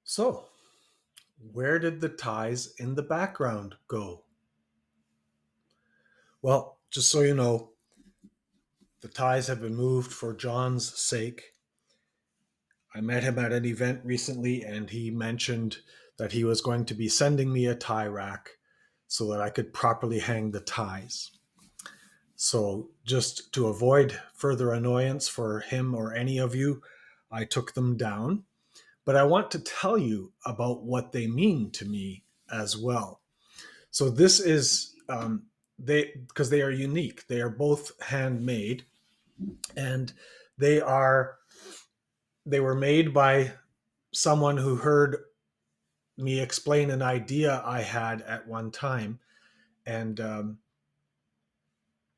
So, where did the ties in the background go? Well, just so you know, the ties have been moved for John's sake. I met him at an event recently and he mentioned that he was going to be sending me a tie rack so that I could properly hang the ties. So, just to avoid further annoyance for him or any of you, I took them down. But I want to tell you about what they mean to me as well. So this is they because they are unique. They are both handmade, and they are they were made by someone who heard me explain an idea I had at one time, and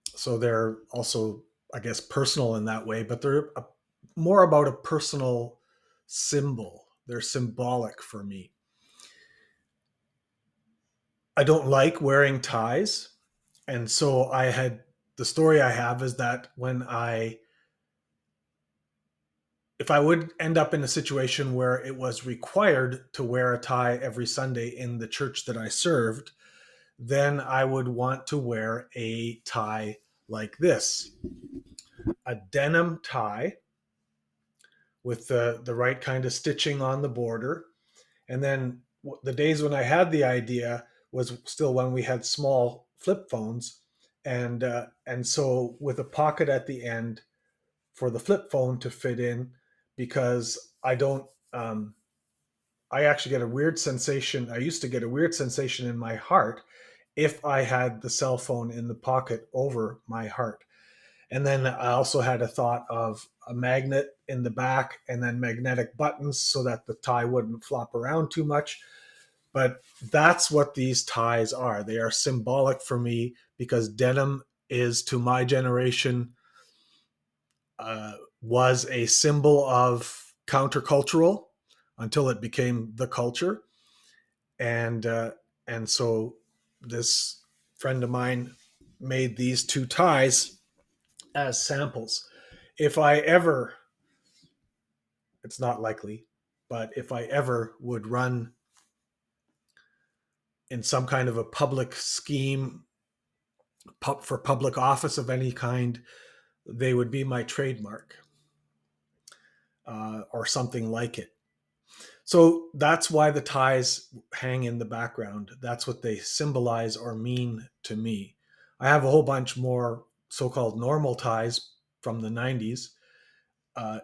so they're also, I guess, personal in that way. But they're more about a personal symbol. They're symbolic for me. I don't like wearing ties, and so I had the story I have is that when I if I would end up in a situation where it was required to wear a tie every Sunday in the church that I served, then I would want to wear a tie like this, a denim tie with the right kind of stitching on the border. And then the days when I had the idea was still when we had small flip phones. And so with a pocket at the end for the flip phone to fit in, because I don't I actually get a weird sensation. I used to get a weird sensation in my heart if I had the cell phone in the pocket over my heart. And then I also had a thought of a magnet in the back and then magnetic buttons so that the tie wouldn't flop around too much. But that's what these ties are. They are symbolic for me because denim is, to my generation, was a symbol of countercultural until it became the culture. and and so this friend of mine made these two ties as samples. If I ever, it's not likely, but if I ever would run in some kind of a public scheme for public office of any kind, they would be my trademark, or something like it. So that's why the ties hang in the background. That's what they symbolize or mean to me. I have a whole bunch more so-called normal ties from the 90s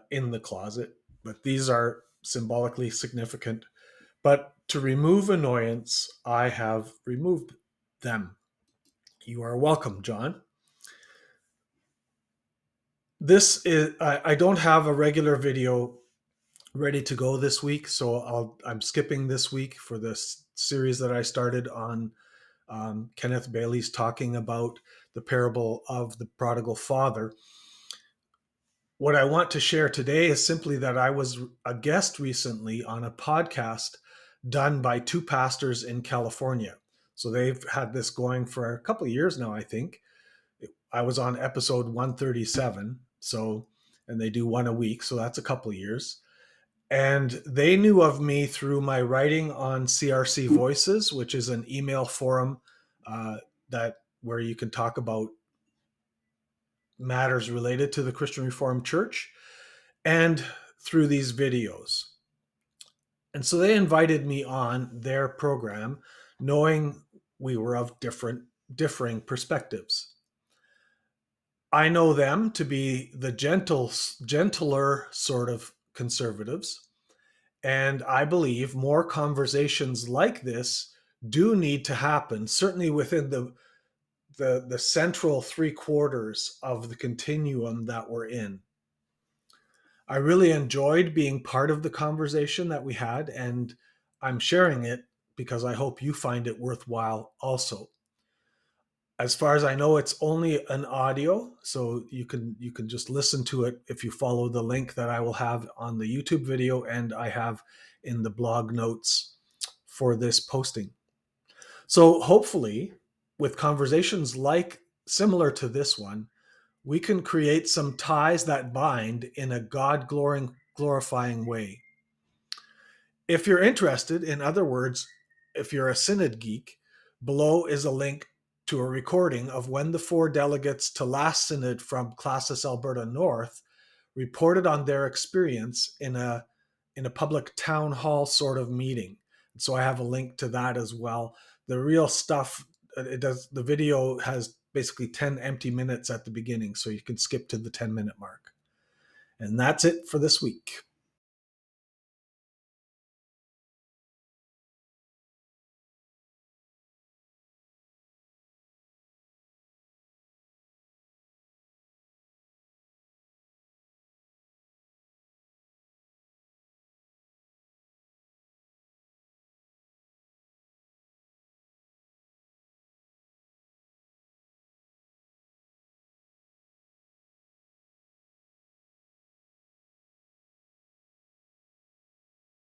in the closet, but these are symbolically significant. But to remove annoyance, I have removed them. You are welcome, John. This is, I don't have a regular video ready to go this week, so I'm skipping this week for this series that I started on Kenneth Bailey's talking about the parable of the prodigal father. What I want to share today is simply that I was a guest recently on a podcast done by two pastors in California. So they've had this going for a couple of years now, I think. I was on episode 137, so, and they do one a week, so that's a couple of years. And they knew of me through my writing on CRC-Voices, which is an email forum that where you can talk about matters related to the Christian Reformed Church, and through these videos. And so they invited me on their program, knowing we were of differing perspectives. I know them to be the gentler sort of conservatives. And I believe more conversations like this do need to happen, certainly within the central three quarters of the continuum that we're in. I really enjoyed being part of the conversation that we had, and I'm sharing it because I hope you find it worthwhile also. As far as I know, it's only an audio, so you can just listen to it if you follow the link that I will have on the YouTube video and I have in the blog notes for this posting. So hopefully, with conversations like similar to this one, we can create some ties that bind in a God glorifying way. If you're interested, in other words, if you're a Synod geek, below is a link to a recording of when the 4 delegates to last Synod from Classis, Alberta North reported on their experience in a public town hall sort of meeting. So I have a link to that as well. The real stuff, the video has basically 10 empty minutes at the beginning, so you can skip to the 10-minute mark. And that's it for this week.